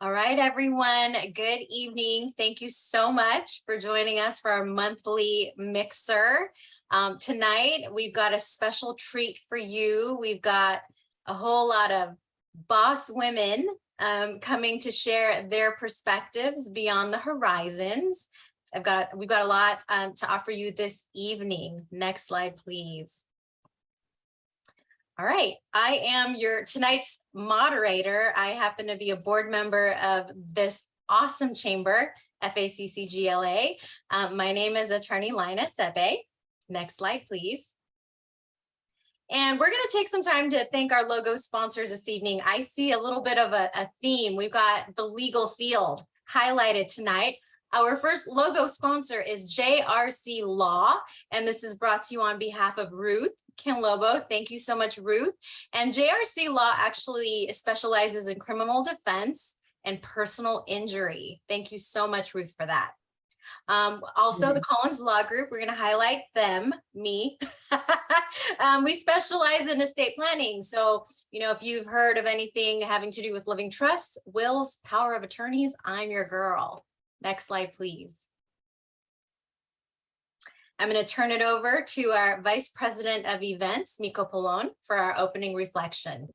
All right, everyone. Good evening. Thank you so much for joining us for our monthly mixer. Tonight, we've got a special treat for you. We've got a whole lot of boss women coming to share their perspectives beyond the horizons. We've got a lot to offer you this evening. Next slide, please. All right, I am your tonight's moderator. I happen to be a board member of this awesome chamber, FACCGLA. My name is Attorney Lina Sebe. Next slide, please. And we're going to take some time to thank our logo sponsors this evening. I see a little bit of a theme. We've got the legal field highlighted tonight. Our first logo sponsor is JRC Law, and this is brought to you on behalf of Ruth Kinlobo. Thank you so much, Ruth. And JRC Law actually specializes in criminal defense and personal injury. Thank you so much, Ruth, for that. Also, the Collins Law Group, we're going to highlight them, me. We specialize in estate planning. So, if you've heard of anything having to do with living trusts, wills, power of attorneys, I'm your girl. Next slide, please. I'm going to turn it over to our Vice President of Events, Miko Polon, for our opening reflection.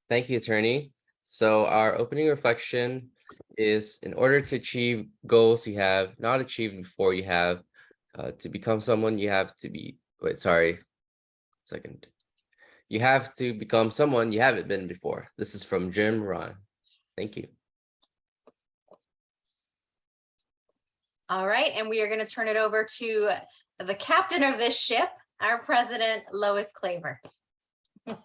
Thank you, Attorney. So our opening reflection is, in order to achieve goals you have not achieved before, you have to become someone, you have to be, you have to become someone you haven't been before. This is from Jim Rohn. Thank you. All right, and we are going to turn it over to the captain of this ship, our president, Lois Claver.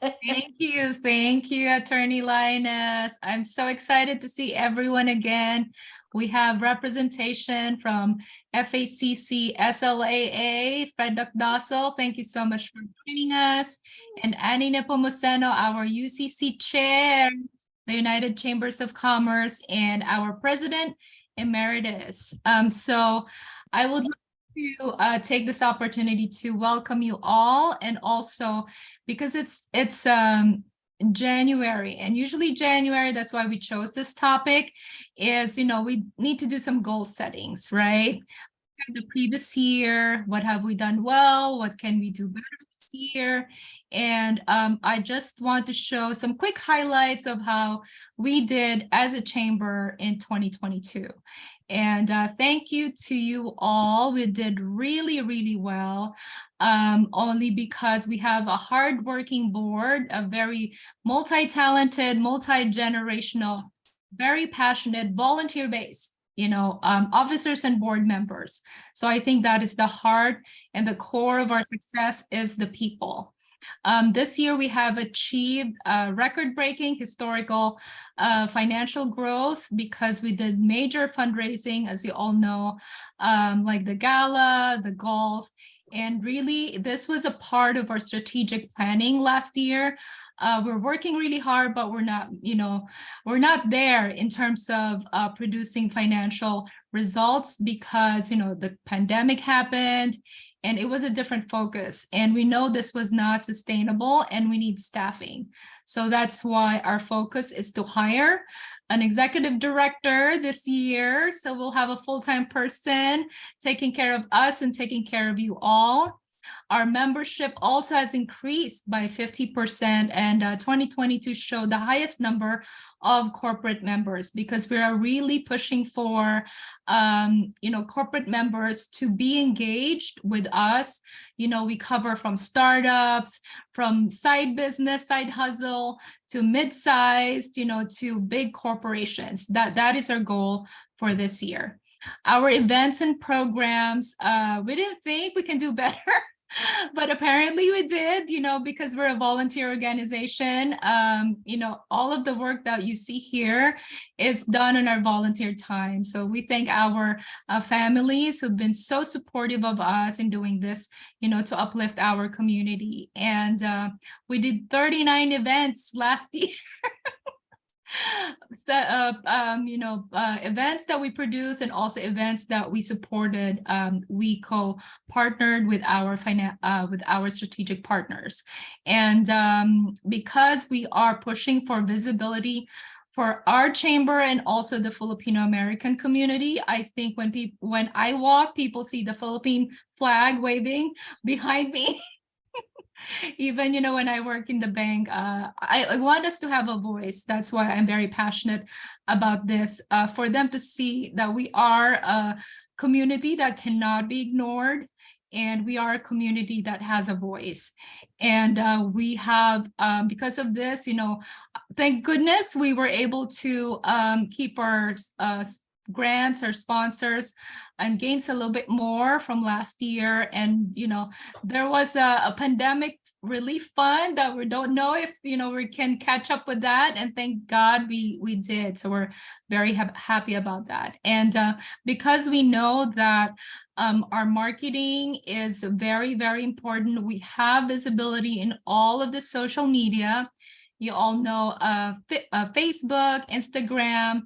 Thank you, Attorney Linus. I'm so excited to see everyone again. We have representation from FACC SLAA, Fred Duckdossel. Thank you so much for joining us. And Annie Nepomuceno, our UCC chair, the United Chambers of Commerce, and our president emeritus. So I would like to take this opportunity to welcome you all, and also because it's January, and usually January, that's why we chose this topic, is we need to do some goal settings, right? The previous year, what have we done well? What can we do better this year? And I just want to show some quick highlights of how we did as a chamber in 2022. And thank you to you all. We did really, really well, only because we have a hardworking board, a very multi-talented, multi-generational, very passionate, volunteer-based, officers and board members. So I think that is the heart and the core of our success is the people. This year we have achieved record-breaking historical financial growth because we did major fundraising, as you all know, like the gala, the golf, and really this was a part of our strategic planning last year. We're working really hard, but we're not there in terms of producing financial results because, the pandemic happened and it was a different focus. And we know this was not sustainable and we need staffing. So that's why our focus is to hire an executive director this year. So we'll have a full-time person taking care of us and taking care of you all. Our membership also has increased by 50%, and 2022 showed the highest number of corporate members because we are really pushing for, corporate members to be engaged with us. We cover from startups, from side business, side hustle, to mid-sized, to big corporations. That is our goal for this year. Our events and programs, we didn't think we can do better. But apparently we did, because we're a volunteer organization. All of the work that you see here is done in our volunteer time. So we thank our families who've been so supportive of us in doing this, to uplift our community. And we did 39 events last year. Events that we produce and also events that we supported. We co-partnered with our strategic partners, and because we are pushing for visibility for our chamber and also the Filipino American community. I think when I walk, people see the Philippine flag waving behind me. Even, when I work in the bank, I want us to have a voice. That's why I'm very passionate about this, for them to see that we are a community that cannot be ignored, and we are a community that has a voice. And we have, because of this, thank goodness we were able to keep our grants or sponsors and gains a little bit more from last year. And there was a pandemic relief fund that we don't know if we can catch up with that, and thank God we did. So we're very happy about that. And because we know that our marketing is very, very important, we have visibility in all of the social media. You all know Facebook, Instagram,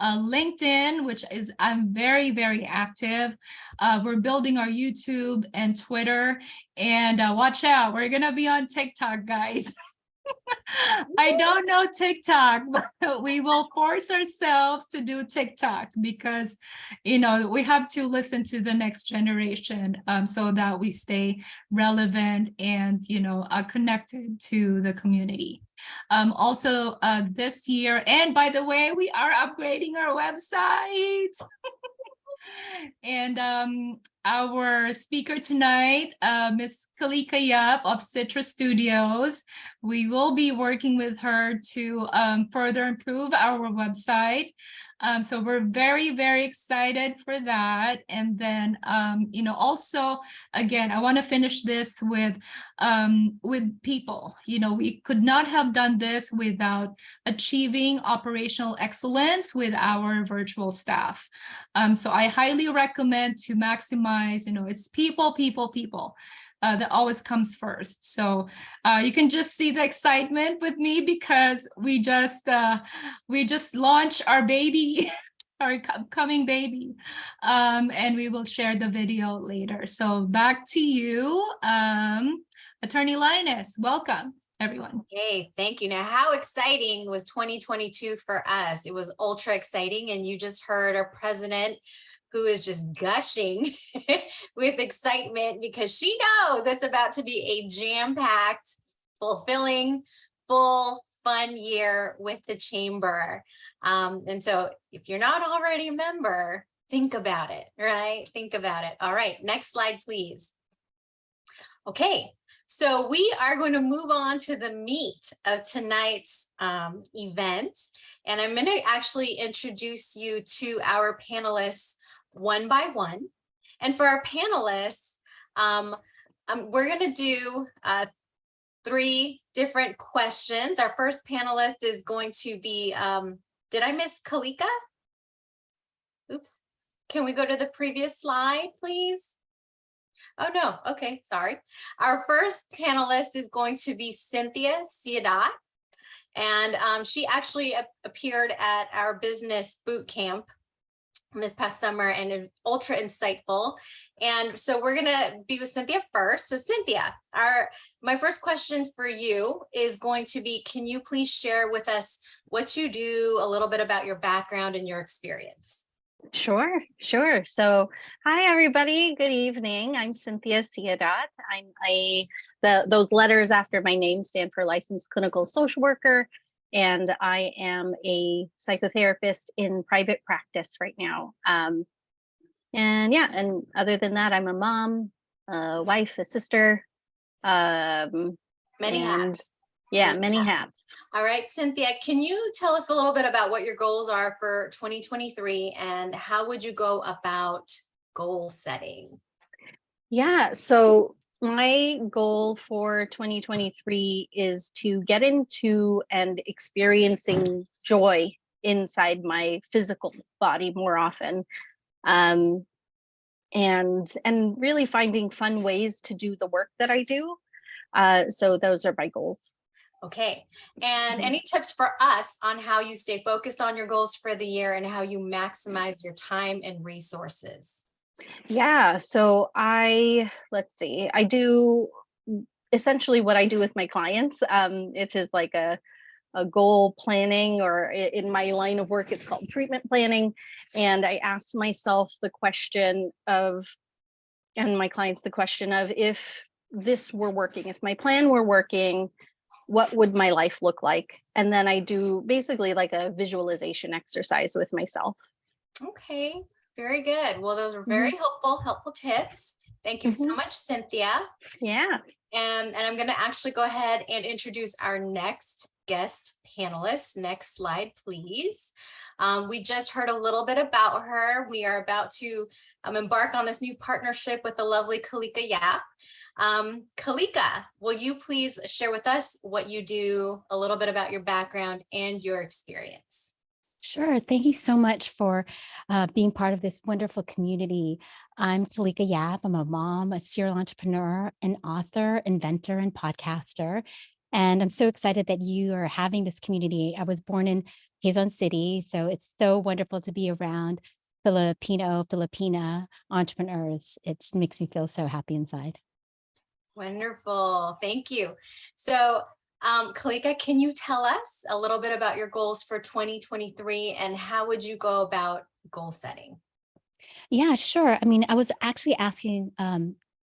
LinkedIn, which is I'm very, very active. We're building our YouTube and Twitter, and watch out, we're gonna be on TikTok, guys. I don't know TikTok, but we will force ourselves to do TikTok because, we have to listen to the next generation, so that we stay relevant and, connected to the community. Also, this year, and by the way, we are upgrading our website. And our speaker tonight, Miss Kalika Yap of Citra Studios, we will be working with her to further improve our website. So we're very, very excited for that. And then, also, again, I want to finish this with people. We could not have done this without achieving operational excellence with our virtual staff. So I highly recommend to maximize, it's people, that always comes first. So you can just see the excitement with me because we just launched our baby, our upcoming baby, and we will share the video later. So back to you, Attorney Linus. Welcome, everyone. Okay, thank you. Now, how exciting was 2022 for us? It was ultra exciting, and you just heard our president, who is just gushing with excitement because she knows that's about to be a jam-packed, fulfilling, full, fun year with the chamber. And so if you're not already a member, think about it, right? Think about it. All right, next slide, please. Okay, so we are going to move on to the meat of tonight's event. And I'm going to actually introduce you to our panelists one by one. And for our panelists, we're going to do 3 different questions. Our first panelist is going to be, did I miss Kalika? Oops. Can we go to the previous slide, please? Oh, no. Okay, sorry. Our first panelist is going to be Cynthia Ciudad. And she actually appeared at our business boot camp this past summer and is ultra insightful. And so we're gonna be with Cynthia first. So Cynthia, my first question for you is going to be, can you please share with us what you do, a little bit about your background and your experience? Sure. So, hi everybody. Good evening. I'm Cynthia Ciudad. Those letters after my name stand for licensed clinical social worker, and I am a psychotherapist in private practice right now. And other than that, I'm a mom, a wife, a sister. Many hats. Yeah, many hats. All right, Cynthia, can you tell us a little bit about what your goals are for 2023 and how would you go about goal setting? Yeah, so my goal for 2023 is to get into and experiencing joy inside my physical body more often, and really finding fun ways to do the work that I do. So those are my goals. Okay, and any tips for us on how you stay focused on your goals for the year and how you maximize your time and resources? Yeah, so I do essentially what I do with my clients, which is like a goal planning, or in my line of work, it's called treatment planning. And I asked myself the question of, and my clients the question of, if this were working, if my plan were working, what would my life look like? And then I do basically like a visualization exercise with myself. Okay, very good. Well, those are very helpful tips. Thank you so much, Cynthia. Yeah. And I'm going to actually go ahead and introduce our next guest panelist. Next slide, please. We just heard a little bit about her. We are about to embark on this new partnership with the lovely Kalika Yap. Kalika, will you please share with us what you do, a little bit about your background and your experience? Sure. Thank you so much for being part of this wonderful community. I'm Kalika Yap. I'm a mom, a serial entrepreneur, an author, inventor, and podcaster. And I'm so excited that you are having this community. I was born in Quezon City, so it's so wonderful to be around Filipina entrepreneurs. It makes me feel so happy inside. Wonderful. Thank you. So Kalika, can you tell us a little bit about your goals for 2023 and how would you go about goal setting? Yeah, sure. I mean, I was actually asking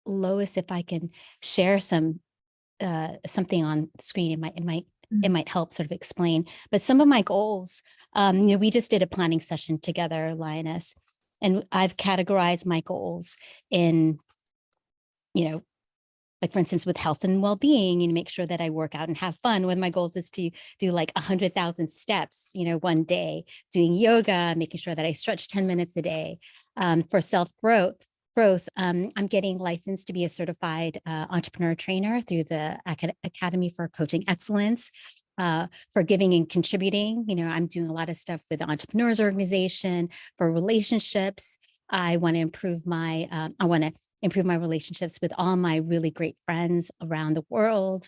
Lois if I can share something on the screen. It might help sort of explain. But some of my goals, we just did a planning session together, Lioness, and I've categorized my goals in, like for instance, with health and well-being, make sure that I work out and have fun. One of my goals is to do like 100,000 steps, one day, doing yoga, making sure that I stretch 10 minutes a day. For self-growth, I'm getting licensed to be a certified entrepreneur trainer through the Academy for Coaching Excellence. For giving and contributing, I'm doing a lot of stuff with the Entrepreneurs Organization. For relationships, I want to improve my relationships with all my really great friends around the world.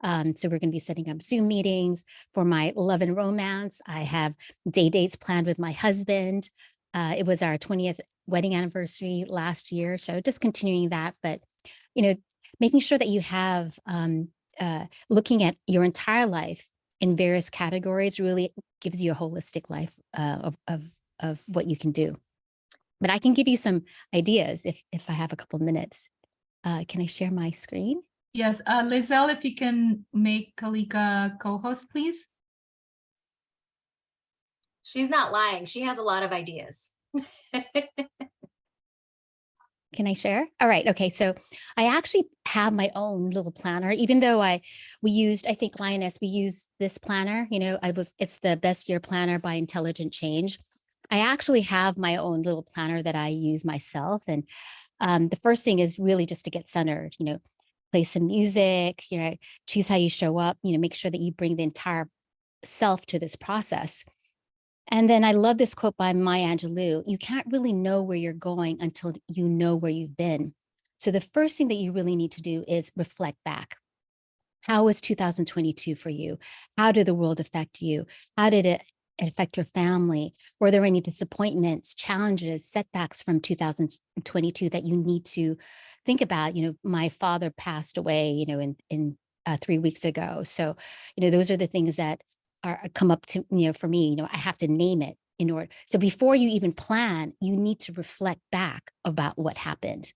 So we're going to be setting up Zoom meetings. For my love and romance, I have day dates planned with my husband. It was our 20th wedding anniversary last year. So just continuing that, but, making sure that you have, looking at your entire life in various categories really gives you a holistic life of what you can do. But I can give you some ideas if I have a couple minutes. Can I share my screen? Yes, Lizelle, if you can make Kalika co-host, please. She's not lying. She has a lot of ideas. Can I share? All right. Okay. So I actually have my own little planner, even though I think Lioness, we use this planner, it's the Best Year Planner by Intelligent Change. I actually have my own little planner that I use myself. And the first thing is really just to get centered, play some music, choose how you show up, make sure that you bring the entire self to this process. And then I love this quote by Maya Angelou: you can't really know where you're going until you know where you've been. So the first thing that you really need to do is reflect back. How was 2022 for you? How did the world affect you? How did it affect your family? Were there any disappointments, challenges, setbacks from 2022 that you need to think about? My father passed away, in 3 weeks ago. So, those are the things that come up to, for me, I have to name it in order. So before you even plan, you need to reflect back about what happened,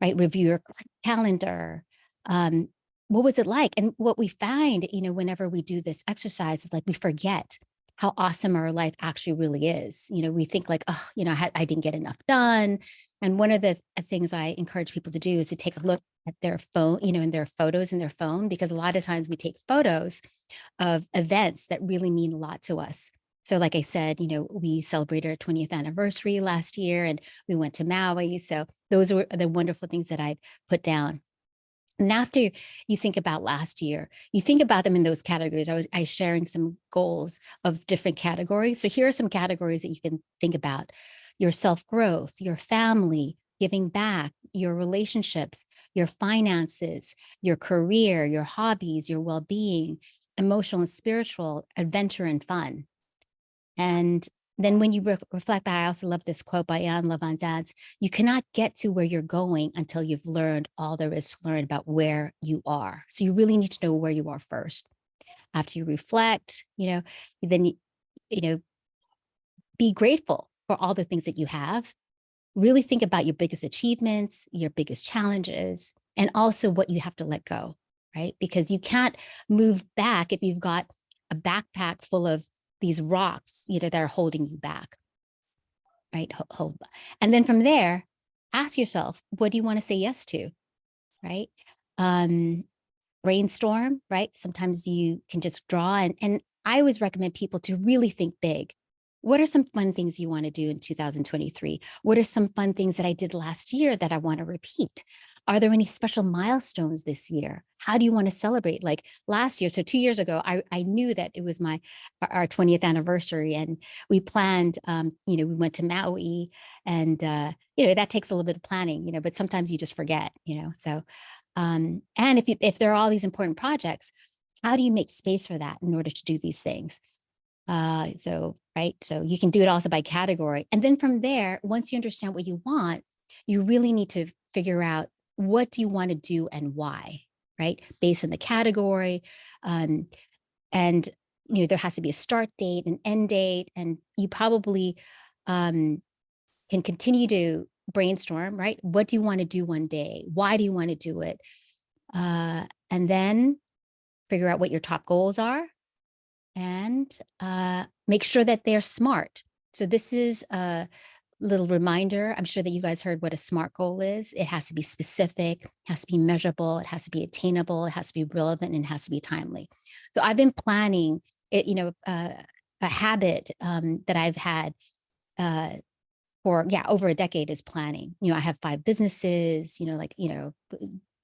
right? Review your calendar. What was it like? And what we find, whenever we do this exercise is like, we forget how awesome our life actually really is. We think like, oh, I didn't get enough done. And one of the things I encourage people to do is to take a look at their phone, in their photos in their phone, because a lot of times we take photos of events that really mean a lot to us. So like I said, we celebrated our 20th anniversary last year and we went to Maui. So those were the wonderful things that I put down. And after you think about last year, you think about them in those categories. I was sharing some goals of different categories. So here are some categories that you can think about: your self-growth, your family, giving back, your relationships, your finances, your career, your hobbies, your well-being, emotional and spiritual, adventure and fun. And then when you reflect back, I also love this quote by Ian Van Zant: you cannot get to where you're going until you've learned all there is to learn about where you are. So you really need to know where you are first. After you reflect, then be grateful for all the things that you have. Really think about your biggest achievements, your biggest challenges, and also what you have to let go, right? Because you can't move back if you've got a backpack full of these rocks, that are holding you back, right? And then from there, ask yourself, what do you want to say yes to, right? Brainstorm, right? Sometimes you can just draw, and I always recommend people to really think big. What are some fun things you want to do in 2023? What are some fun things that I did last year that I want to repeat? Are there any special milestones this year? How do you want to celebrate? Like last year, so 2 years ago, I knew that it was our 20th anniversary, and we planned, we went to Maui, and that takes a little bit of planning, but sometimes you just forget, so. And if there are all these important projects, how do you make space for that in order to do these things? So you can do it also by category. And then from there, once you understand what you want, you really need to figure out what do you want to do and why, right? Based on the category. And there has to be a start date, an end date, and you probably can continue to brainstorm, right? What do you want to do one day? Why do you want to do it? And then figure out what your top goals are, and make sure that they're SMART. So this is a little reminder. I'm sure that you guys heard what a SMART goal is. It has to be specific, it has to be measurable, it has to be attainable, it has to be relevant, and it has to be timely. So I've been planning it, a habit that I've had for over a decade is planning. I have 5 businesses,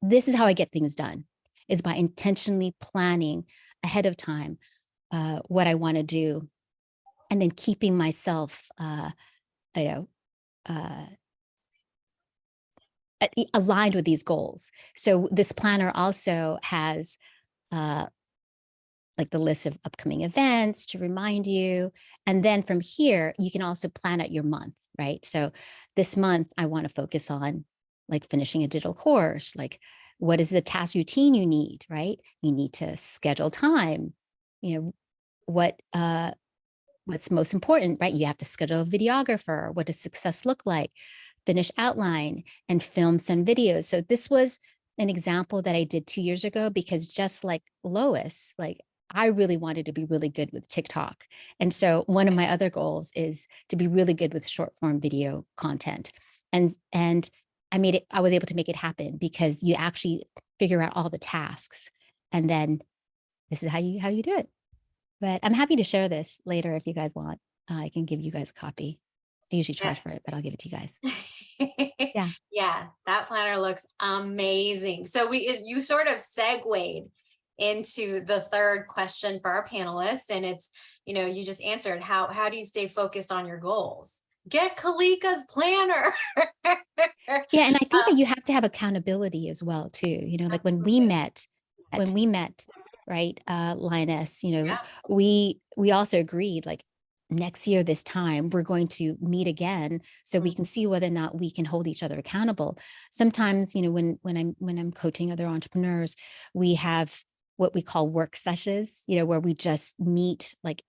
this is how I get things done, is by intentionally planning ahead of time what I want to do, and then keeping myself, aligned with these goals. So this planner also has like the list of upcoming events to remind you. And then from here, you can also plan out your month, right? So this month, I want to focus on like finishing a digital course, like what is the task routine you need, right? You need to schedule time, what's most important, right? You have to schedule a videographer. What does success look like? Finish outline and film some videos. So this was an example that I did 2 years ago, because just like Lois, like I really wanted to be really good with TikTok. And so one of my other goals is to be really good with short form video content. And I was able to make it happen because you actually figure out all the tasks, and then this is how you do it. But I'm happy to share this later if you guys want. I can give you guys a copy. I usually charge for it, but I'll give it to you guys. Yeah. Yeah, that planner looks amazing. So you sort of segued into the third question for our panelists, and it's, you just answered, how do you stay focused on your goals? Get Kalika's planner. Yeah, and I think that you have to have accountability as well too. Like when we met, right, Lioness, we also agreed, like, next year this time we're going to meet again so we can see whether or not we can hold each other accountable. Sometimes, when I'm coaching other entrepreneurs, we have what we call work sessions, where we just meet like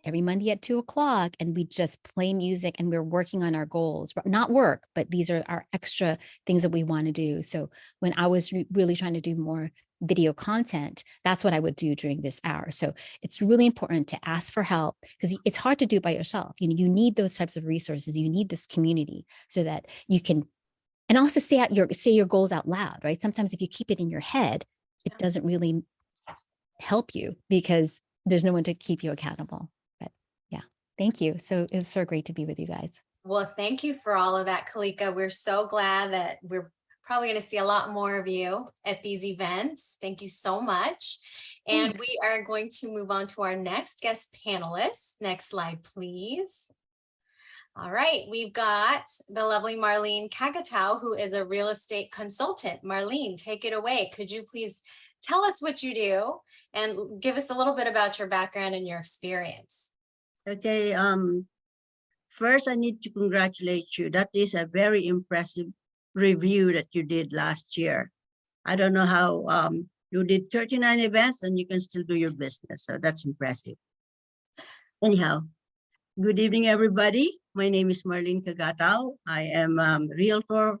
every Monday at 2:00, and we just play music and we're working on our goals. Not work, but these are our extra things that we want to do. So when I was really trying to do more video content, that's what I would do during this hour. So it's really important to ask for help, because it's hard to do by yourself. You need those types of resources. You need this community so that you can, and also say your goals out loud, right? Sometimes if you keep it in your head, it doesn't really help you because there's no one to keep you accountable. But yeah, thank you. So it was so great to be with you guys. Well, thank you for all of that, Kalika. We're so glad that we're probably going to see a lot more of you at these events. Thank you so much. And Thanks. we are going to move on to our next guest panelist. Next slide, please. All right, we've got the lovely Marlene Kakatow, who is a real estate consultant. Marlene, take it away. Could you please tell us what you do and give us a little bit about your background and your experience? Okay, first I need to congratulate you. That is a very impressive review that you did last year. I don't know how You did 39 events and you can still do your business. So that's impressive. Anyhow, good evening, everybody. My name is Marlene Kagatao. I am realtor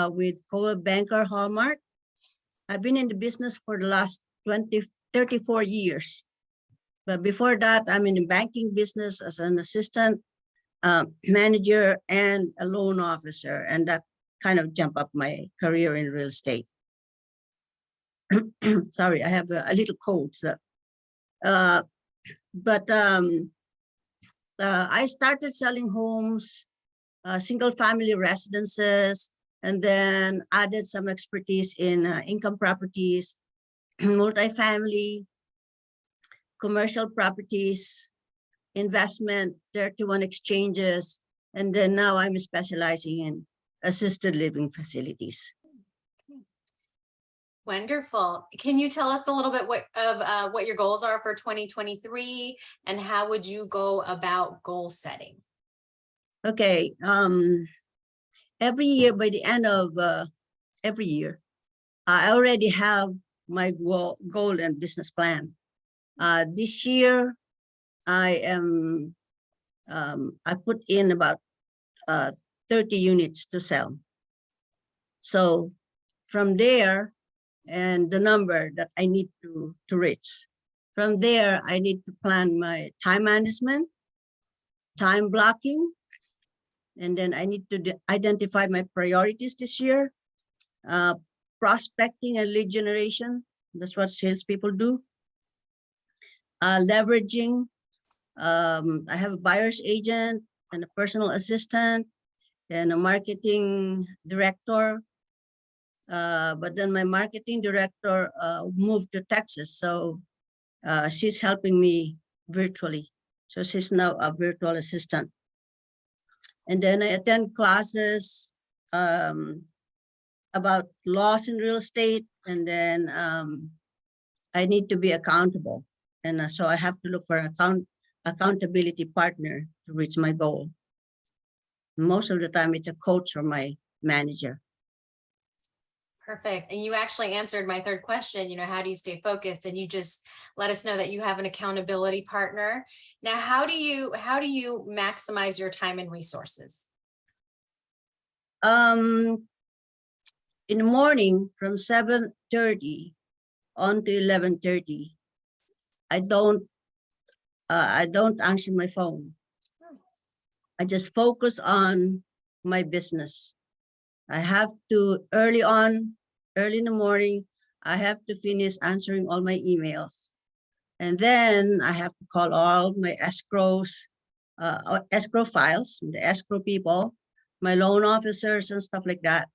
with Coldwell Banker Hallmark. I've been in the business for the last 34 years. But before that, I'm in the banking business as an assistant manager and a loan officer. And that kind of jumped up my career in real estate. Sorry, I have a little cold. So, I started selling homes, single family residences, and then added some expertise in income properties, multifamily, commercial properties, investment, 31 exchanges, and then now I'm specializing in assisted living facilities. Wonderful. Can you tell us a little bit what your goals are for 2023 and how would you go about goal setting? Okay, every year, by the end of every year, I already have my goal and business plan. This year, I put in about 30 units to sell. So from there, and the number that I need to reach. From there, I need to plan my time management, time blocking, and then I need to identify my priorities this year. Prospecting and lead generation, that's what salespeople do. Leveraging, I have a buyer's agent and a personal assistant and a marketing director. But then my marketing director moved to Texas, so she's helping me virtually. So she's now a virtual assistant. And then I attend classes about laws in real estate, and then I need to be accountable. And so I have to look for an accountability partner to reach my goal. Most of the time it's a coach or my manager. Perfect. And you actually answered my third question, how do you stay focused? And you just let us know that you have an accountability partner. Now, how do you maximize your time and resources? In the morning from 7:30 on to 11:30, I don't answer my phone. I just focus on my business. I have to, early in the morning, I have to finish answering all my emails. And then I have to call all my escrow files, the escrow people, my loan officers and stuff like that.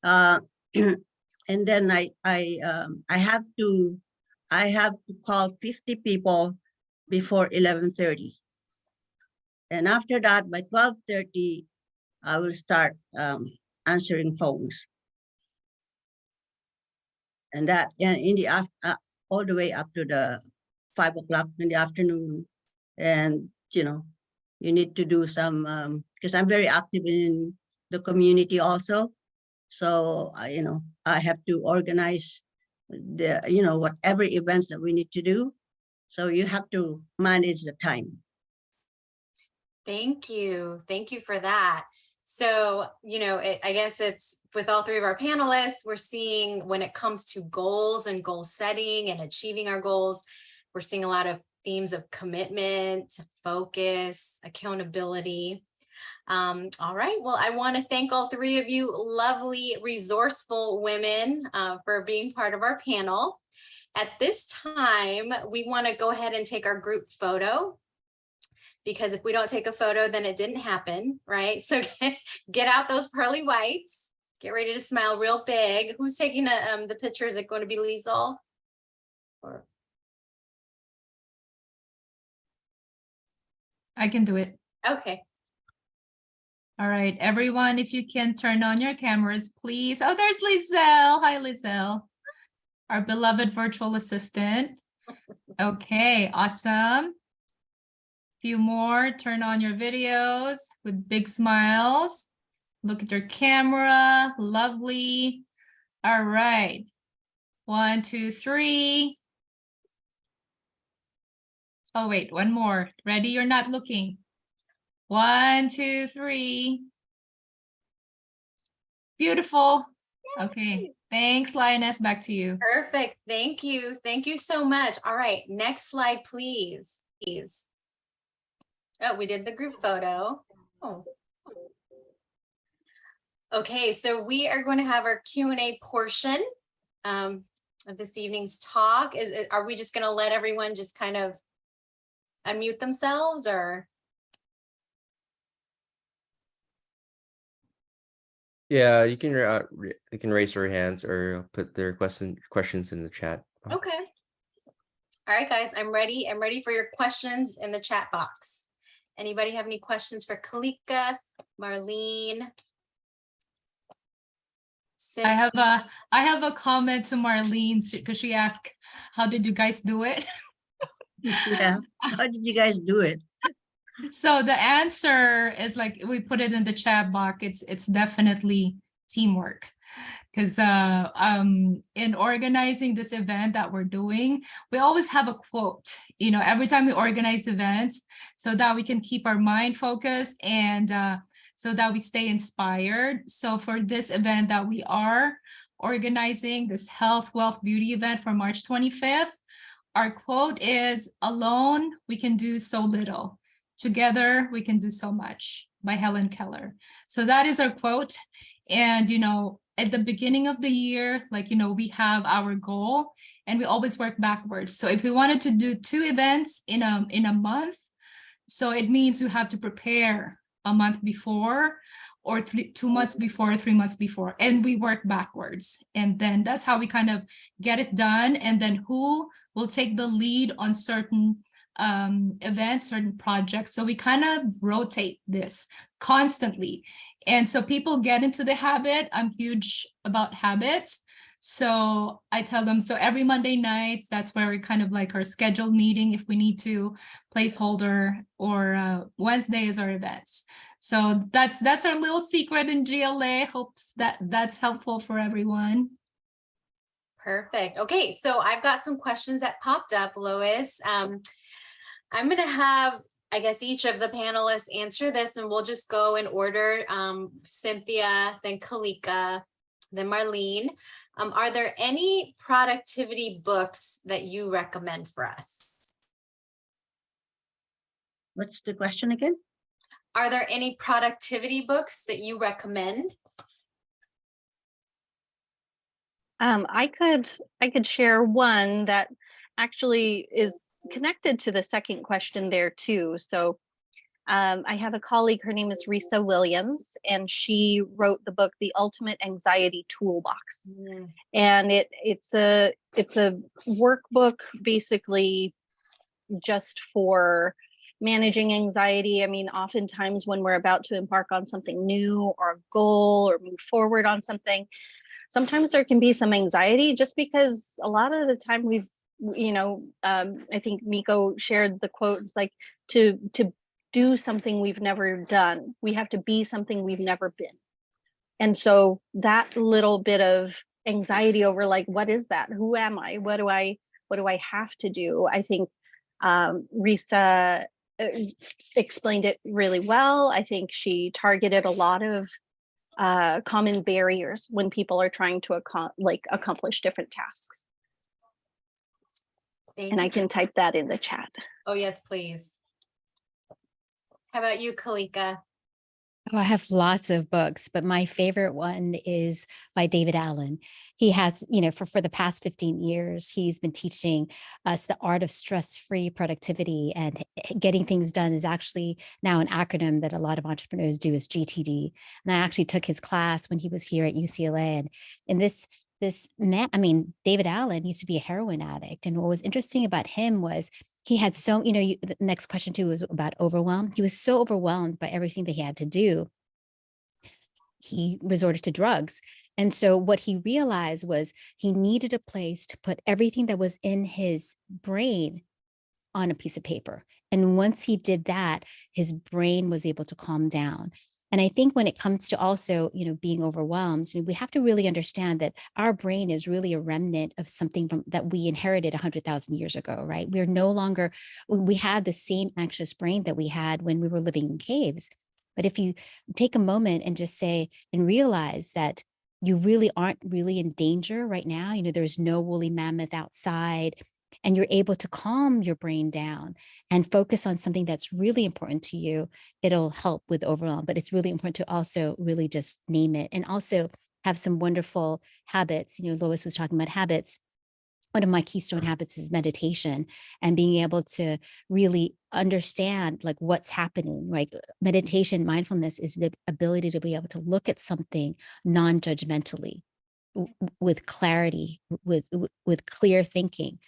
And then I have to call 50 people before 11:30. And after that, by 12:30, I will start answering phones. And that in the all the way up to the 5 o'clock in the afternoon. And you need to do some because I'm very active in the community also. So I have to organize the whatever events that we need to do. So you have to manage the time. Thank you for that. So, I guess it's with all three of our panelists, we're seeing when it comes to goals and goal setting and achieving our goals, we're seeing a lot of themes of commitment, focus, accountability. All right. Well, I want to thank all three of you lovely, resourceful women for being part of our panel. At this time, we want to go ahead and take our group photo. Because if we don't take a photo, then it didn't happen, right? So get out those pearly whites. Get ready to smile real big. Who's taking the picture? Is it going to be Liesl? Or I can do it. okay. All right, everyone, if you can turn on your cameras, please. Oh, there's Liesl. Hi, Liesl, our beloved virtual assistant. Okay, awesome. Few more, turn on your videos with big smiles. Look at your camera, lovely. All right. 1, 2, 3. Oh, wait, one more. Ready? You're not looking. 1, 2, 3. Beautiful. Okay. Thanks, Lioness. Back to you. Perfect. Thank you. Thank you so much. All right, next slide, please. Please. Oh, we did the group photo. Oh. Okay, so we are going to have our Q&A portion of this evening's talk. Are we just going to let everyone just kind of unmute themselves, or? Yeah, you can raise your hands or put their questions in the chat. Okay. All right, guys, I'm ready. I'm ready for your questions in the chat box. Anybody have any questions for Kalika, Marlene? I have a comment to Marlene because she asked, how did you guys do it? Yeah. How did you guys do it? So the answer is like we put it in the chat box. It's definitely teamwork. Because in organizing this event that we're doing, we always have a quote, you know, every time we organize events, so that we can keep our mind focused and so that we stay inspired. So for this event that we are organizing, this Health, Wealth, Beauty event for March 25th, our quote is, "Alone, we can do so little. Together, we can do so much," by Helen Keller. So that is our quote. And, you know, at the beginning of the year, like, you know, we have our goal and we always work backwards. So if we wanted to do 2 events in a month, so it means you have to prepare a month before, or 2 months before, 3 months before, and we work backwards. And then that's how we kind of get it done. And then who will take the lead on certain events, certain projects. So we kind of rotate this constantly. And so people get into the habit. I'm huge about habits. So I tell them, so every Monday nights, that's where we kind of like our scheduled meeting if we need to, placeholder, or Wednesday is our events. So that's our little secret in GLA. Hopes that's helpful for everyone. Perfect. Okay, so I've got some questions that popped up, Lois. I'm going to have, I guess, each of the panelists answer this, and we'll just go in order. Cynthia, then Kalika, then Marlene. Are there any productivity books that you recommend for us? What's the question again? Are there any productivity books that you recommend? I could share one that actually is connected to the second question there too. So I have a colleague, her name is Risa Williams, and she wrote the book, The Ultimate Anxiety Toolbox. And it's a workbook basically just for managing anxiety. I mean, oftentimes when we're about to embark on something new or a goal or move forward on something, sometimes there can be some anxiety just because a lot of the time I think Miko shared the quote, it's like to do something we've never done, we have to be something we've never been. And so that little bit of anxiety over like, what is that? Who am I? What do I have to do? I think Risa explained it really well. I think she targeted a lot of common barriers when people are trying to accomplish different tasks. And I can type that in the chat. Oh, yes, please. How about you, Kalika? Oh, I have lots of books, but my favorite one is by David Allen. He has, you know, for the past 15 years, he's been teaching us the art of stress-free productivity, and getting things done is actually now an acronym that a lot of entrepreneurs do, is GTD. And I actually took his class when he was here at UCLA. And this man, I mean, David Allen used to be a heroin addict. And what was interesting about him was he had so, you know, the next question too was about overwhelm. He was so overwhelmed by everything that he had to do, he resorted to drugs. And so what he realized was he needed a place to put everything that was in his brain on a piece of paper. And once he did that, his brain was able to calm down. And I think when it comes to also, being overwhelmed, we have to really understand that our brain is really a remnant of something that we inherited 100,000 years ago, right? We're no longer, we had the same anxious brain that we had when we were living in caves. But if you take a moment and just say and realize that you really aren't really in danger right now, there's no woolly mammoth outside, and you're able to calm your brain down and focus on something that's really important to you, it'll help with overwhelm. But it's really important to also really just name it and also have some wonderful habits. Lois was talking about habits. One of my keystone habits is meditation and being able to really understand like what's happening. Like meditation, mindfulness is the ability to be able to look at something non-judgmentally, with clarity, with clear thinking.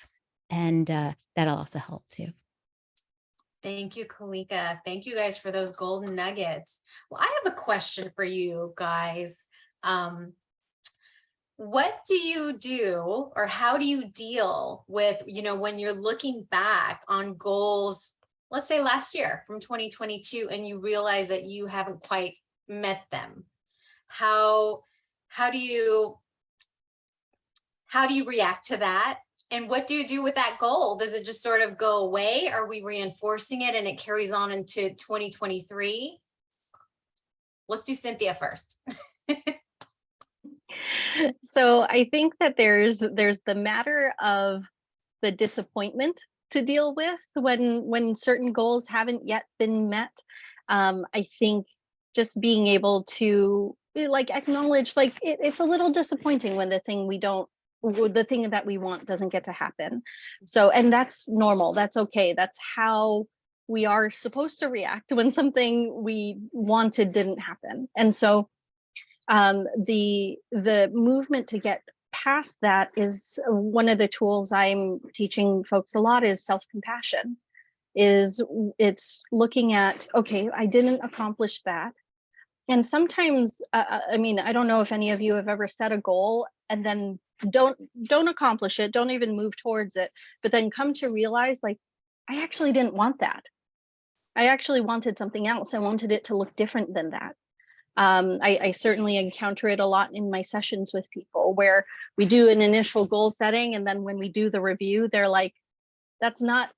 And that'll also help too. Thank you, Kalika. Thank you guys for those golden nuggets. Well, I have a question for you guys. What do you do, or how do you deal with, when you're looking back on goals, let's say last year from 2022, and you realize that you haven't quite met them? How do you react to that? And what do you do with that goal? Does it just sort of go away? Are we reinforcing it and it carries on into 2023? Let's do Cynthia first. So I think that there's the matter of the disappointment to deal with when certain goals haven't yet been met. I think just being able to like acknowledge like it's a little disappointing when the thing that we want doesn't get to happen. So, and that's normal. That's okay. That's how we are supposed to react when something we wanted didn't happen. And so the movement to get past that is one of the tools I'm teaching folks a lot is self-compassion. It's looking at, okay, I didn't accomplish that. And sometimes, I mean, I don't know if any of you have ever set a goal and then don't accomplish it, don't even move towards it, but then come to realize like, I actually didn't want that. I actually wanted something else. I wanted it to look different than that. I certainly encounter it a lot in my sessions with people where we do an initial goal setting, and then when we do the review, they're like, that's not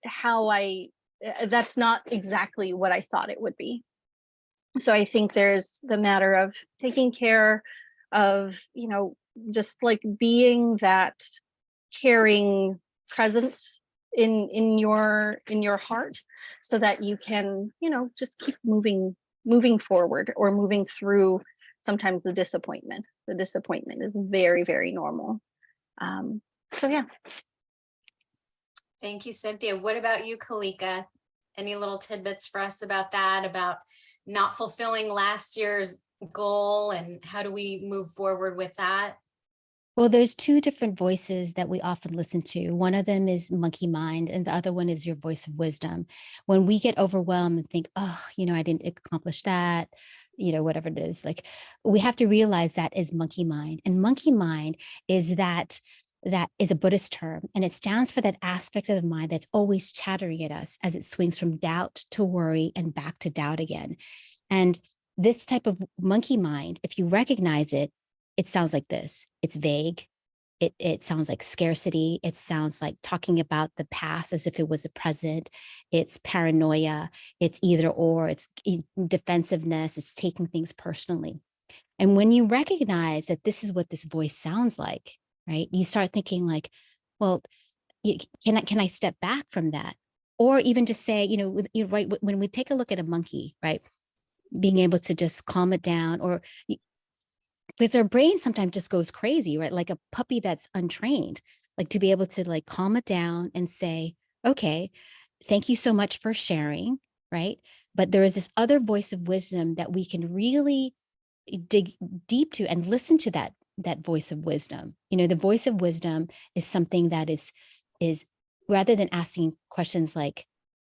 exactly what I thought it would be. So I think there's the matter of taking care of, just like being that caring presence in your heart, so that you can, just keep moving forward or moving through sometimes the disappointment. The disappointment is very, very normal. So yeah. Thank you, Cynthia. What about you, Kalika? Any little tidbits for us about that, about not fulfilling last year's goal, and how do we move forward with that? Well, there's two different voices that we often listen to. One of them is monkey mind, and the other one is your voice of wisdom. When we get overwhelmed and think, oh, I didn't accomplish that, whatever it is, like we have to realize that is monkey mind. And monkey mind is that is a Buddhist term, and it stands for that aspect of the mind that's always chattering at us as it swings from doubt to worry and back to doubt again. And this type of monkey mind, if you recognize it, it sounds like this. It's vague. It sounds like scarcity. It sounds like talking about the past as if it was a present. It's paranoia. It's either or. It's defensiveness. It's taking things personally. And when you recognize that this is what this voice sounds like, right? You start thinking like, well, can I step back from that? Or even just say, right, when we take a look at a monkey, right, being able to just calm it down, or because our brain sometimes just goes crazy, right? Like a puppy that's untrained, like to be able to like calm it down and say, okay, thank you so much for sharing, right? But there is this other voice of wisdom that we can really dig deep to and listen to that voice of wisdom. The voice of wisdom is something that is rather than asking questions like,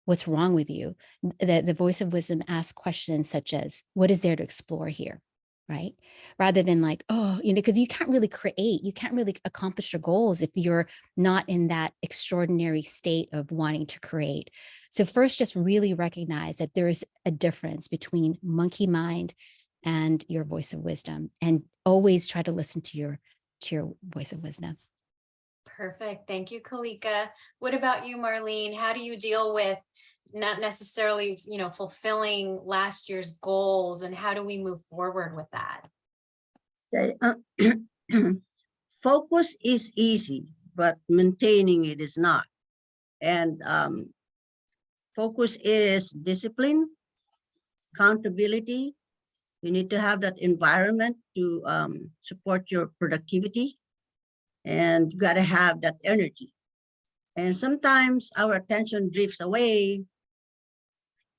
what's wrong with you? The voice of wisdom asks questions such as, what is there to explore here? right? Rather than like, oh, because you can't really create, you can't really accomplish your goals if you're not in that extraordinary state of wanting to create. So first, just really recognize that there is a difference between monkey mind and your voice of wisdom, and always try to listen to your voice of wisdom. Perfect. Thank you, Kalika. What about you, Marlene? How do you deal with not necessarily, fulfilling last year's goals, and how do we move forward with that? Okay, focus is easy, but maintaining it is not. And focus is discipline, accountability. You need to have that environment to support your productivity, and you got to have that energy. And sometimes our attention drifts away,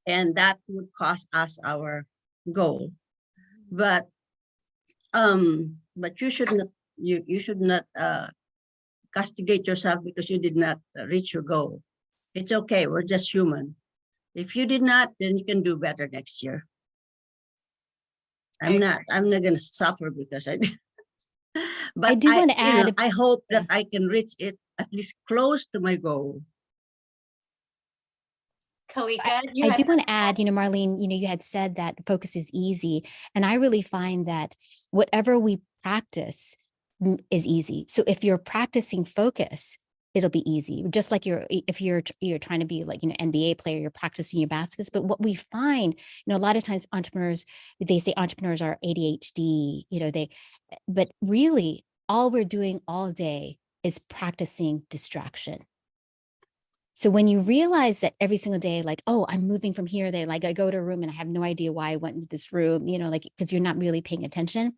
and that would cost us our goal. But you should not, you should not castigate yourself because you did not reach your goal. It's okay. We're just human. If you did not, then you can do better next year. I'm not going to suffer because I did. But I do want to add, I hope that I can reach it at least close to my goal. Kalika, I do want to add, Marlene, you had said that focus is easy. And I really find that whatever we practice is easy. So if you're practicing focus, it'll be easy. Just like if you're trying to be like, NBA player, you're practicing your baskets. But what we find, a lot of times entrepreneurs, they say entrepreneurs are ADHD, but really all we're doing all day is practicing distraction. So when you realize that every single day, like, oh, I'm moving from here, there, like I go to a room and I have no idea why I went into this room, because you're not really paying attention.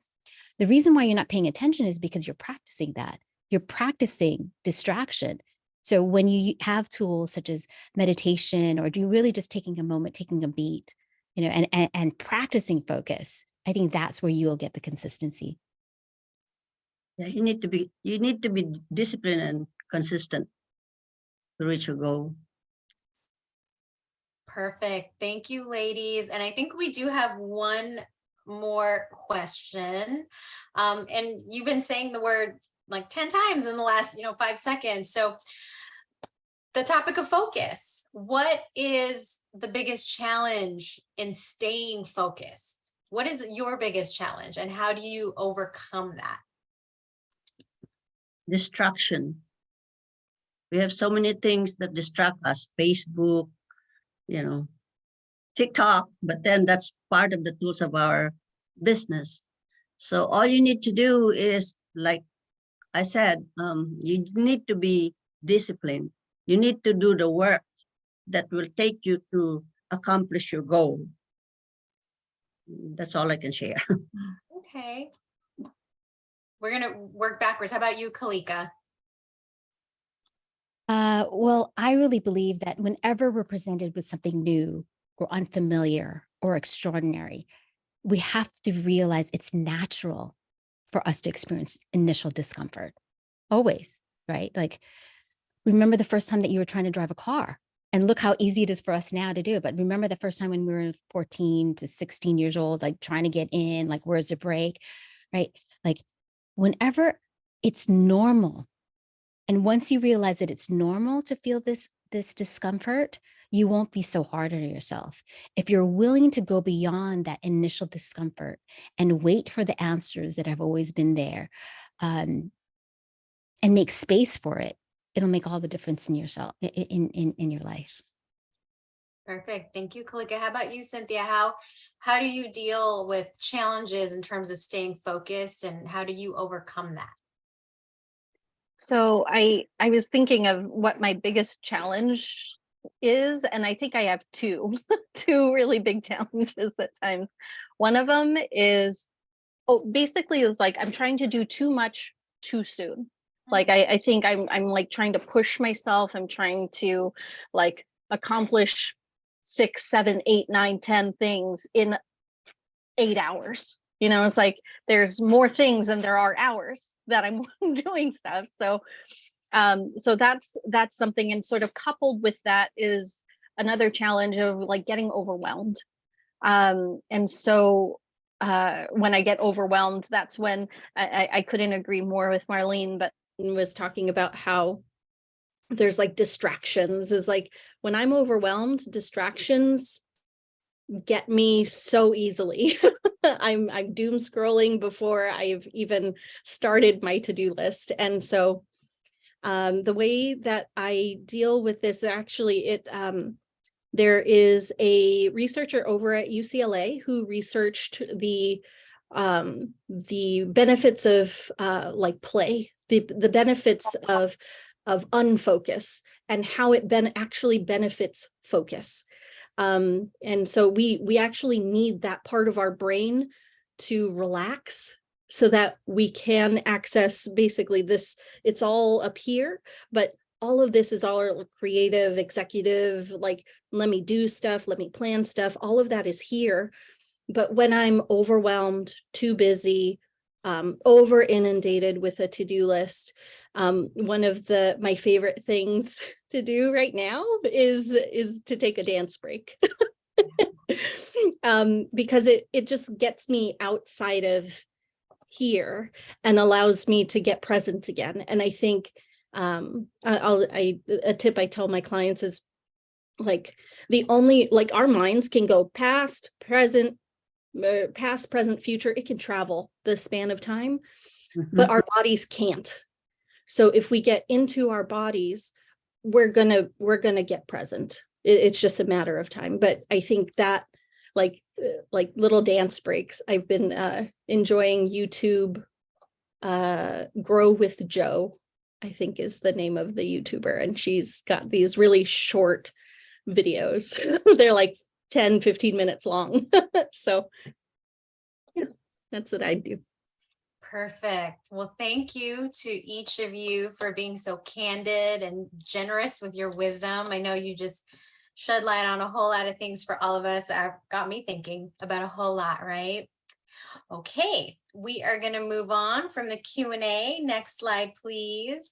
The reason why you're not paying attention is because you're practicing that. You're practicing distraction. So when you have tools such as meditation, or do you really just taking a moment, taking a beat, and practicing focus, I think that's where you'll get the consistency. Yeah, you need to be disciplined and consistent to reach your goal. Perfect. Thank you, ladies. And I think we do have one more question. And you've been saying the word like 10 times in the last, 5 seconds. So the topic of focus, what is the biggest challenge in staying focused? What is your biggest challenge, and how do you overcome that? Distraction. We have so many things that distract us. Facebook, TikTok, but then that's part of the tools of our business. So all you need to do is, like I said, you need to be disciplined. You need to do the work that will take you to accomplish your goal. That's all I can share. Okay. We're going to work backwards. How about you, Kalika? Well, I really believe that whenever we're presented with something new or unfamiliar or extraordinary, we have to realize it's natural for us to experience initial discomfort. Always, right? Like, remember the first time that you were trying to drive a car, and look how easy it is for us now to do it. But remember the first time when we were 14 to 16 years old, like trying to get in, like, where's the brake, right? Like, whenever it's normal. And once you realize that it's normal to feel this discomfort, you won't be so hard on yourself. If you're willing to go beyond that initial discomfort and wait for the answers that have always been there, and make space for it, it'll make all the difference in yourself, in your life. Perfect. Thank you, Kalika. How about you, Cynthia? How do you deal with challenges in terms of staying focused, and how do you overcome that? So I was thinking of what my biggest challenge is, and I think I have two really big challenges at times. One of them is basically is like I'm trying to do too much too soon. Like I think I'm like trying to push myself. I'm trying to like accomplish 6, 7, 8, 9, 10 things in 8 hours. It's like there's more things than there are hours that I'm doing stuff. So so that's something. And sort of coupled with that is another challenge of like getting overwhelmed. And so when I get overwhelmed, that's when I couldn't agree more with Marlene, but was talking about how there's like distractions, is like when I'm overwhelmed, distractions get me so easily. I'm doom scrolling before I've even started my to-do list. And so the way that I deal with this, actually, there is a researcher over at UCLA who researched the benefits of like play, the benefits of unfocus, and how it actually benefits focus. And so we actually need that part of our brain to relax so that we can access basically this. It's all up here, but all of this is all creative, executive, like, let me do stuff, let me plan stuff. All of that is here. But when I'm overwhelmed, too busy, over inundated with a to-do list, one of my favorite things to do right now is to take a dance break. Because it just gets me outside of here and allows me to get present again. And I think a tip I tell my clients is like our minds can go past, present, future. It can travel the span of time, but our bodies can't. So if we get into our bodies, we're gonna get present. It's just a matter of time. But I think that like little dance breaks. I've been enjoying YouTube. Grow with Joe, I think, is the name of the YouTuber, and she's got these really short videos. They're like 10-15 minutes long. So yeah, that's what I do. Perfect. Well, thank you to each of you for being so candid and generous with your wisdom. I know you just shed light on a whole lot of things for all of us. Got me thinking about a whole lot, right? Okay, we are going to move on from the Q&A. Next slide, please.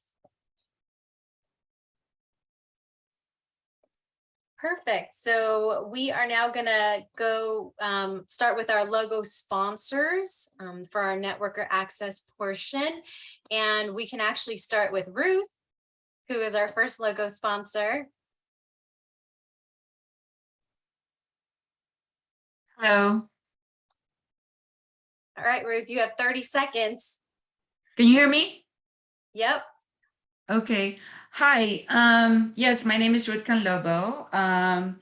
Perfect. So we are now going to go start with our logo sponsors for our networker access portion. And we can actually start with Ruth, who is our first logo sponsor. Hello, All right, Ruth, you have 30 seconds. can you hear me? Yep. Okay. Hi. Yes, my name is Ruth Canlobo. I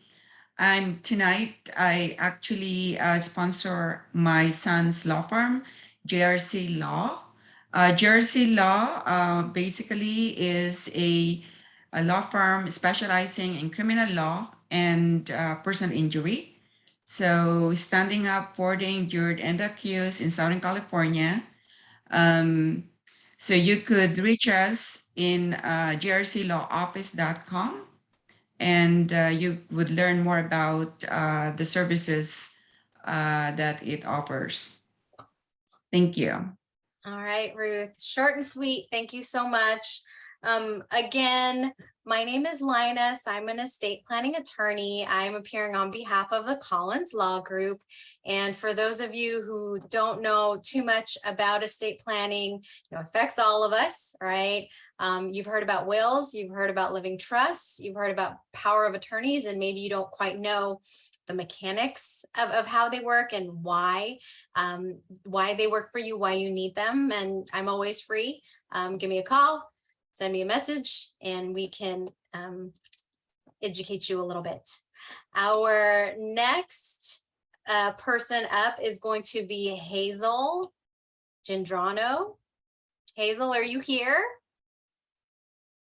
actually sponsor my son's law firm, JRC Law. JRC Law basically is a law firm specializing in criminal law and personal injury. So standing up for the injured and the accused in Southern California. So you could reach us in grclawoffice.com, and you would learn more about the services that it offers. Thank you. All right, Ruth, short and sweet. Thank you so much. Again, my name is Linus. I'm an estate planning attorney. I'm appearing on behalf of the Collins Law Group. And for those of you who don't know too much about estate planning, it affects all of us, right? You've heard about wills, you've heard about living trusts, you've heard about power of attorneys, and maybe you don't quite know the mechanics of how they work and why they work for you, why you need them. And I'm always free. Give me a call, send me a message, and we can educate you a little bit. Our next person up is going to be Hazel Gendrano. Hazel, are you here?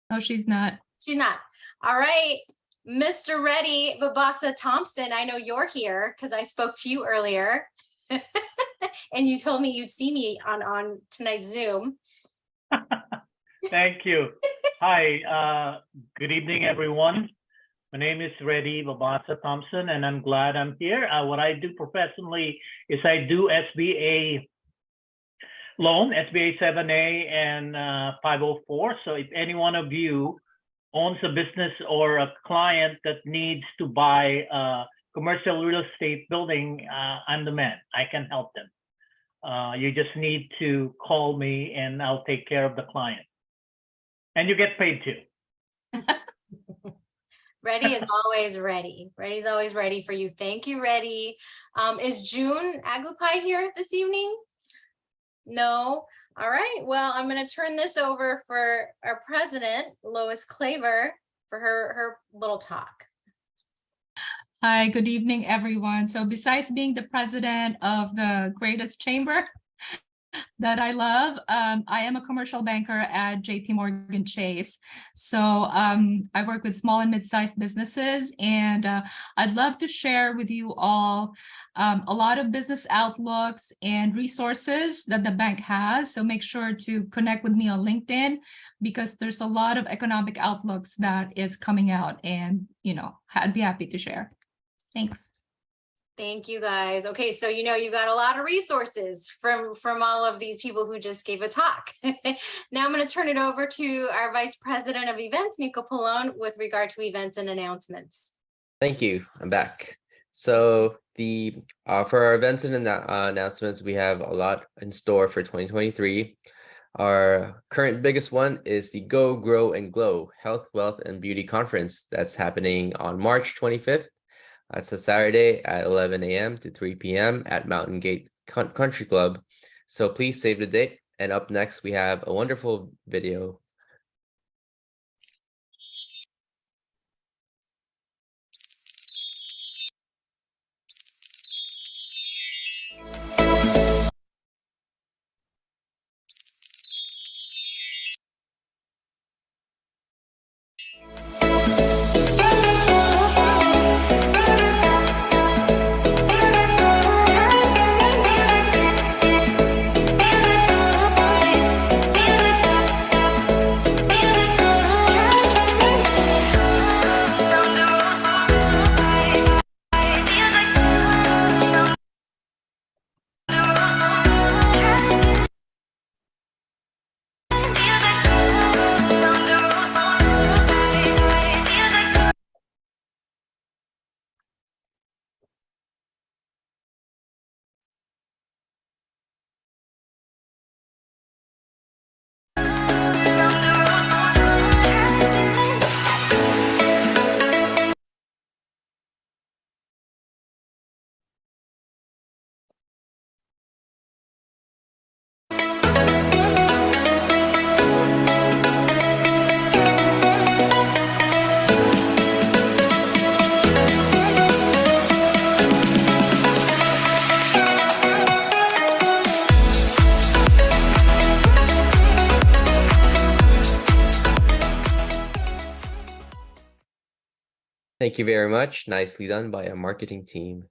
No, she's not. She's not. All right. Mr. Reddy Babasa Thompson, I know you're here because I spoke to you earlier and you told me you'd see me on tonight's Zoom. Thank you. Hi, good evening, everyone. My name is Reddy Babasa Thompson, and I'm glad I'm here. What I do professionally is I do SBA loan, SBA 7A and 504. So if any one of you owns a business or a client that needs to buy commercial real estate building, I'm the man. I can help them. You just need to call me and I'll take care of the client. And you get paid too. Reddy is always ready. Reddy's always ready for you. Thank you, Reddy. Is June Aglipay here this evening? No. All right. Well, I'm going to turn this over for our president, Lois Claver, for her little talk. Hi, good evening, everyone. So besides being the president of the greatest chamber that I love, I am a commercial banker at JP Morgan Chase. So I work with small and mid-sized businesses, and I'd love to share with you all a lot of business outlooks and resources that the bank has. So make sure to connect with me on LinkedIn, because there's a lot of economic outlooks that is coming out, and I'd be happy to share. Thanks. Thank you, guys. Okay, so you got a lot of resources from all of these people who just gave a talk. Now I'm going to turn it over to our Vice President of Events, Nico Polone, with regard to events and announcements. Thank you. I'm back. So for our events and announcements, we have a lot in store for 2023. Our current biggest one is the Go, Grow, and Glow Health, Wealth, and Beauty Conference that's happening on March 25th. That's a Saturday at 11 a.m. to 3 p.m. at Mountain Gate Country Club. So please save the date. And up next, we have a wonderful video. Thank you very much. Nicely done by our marketing team.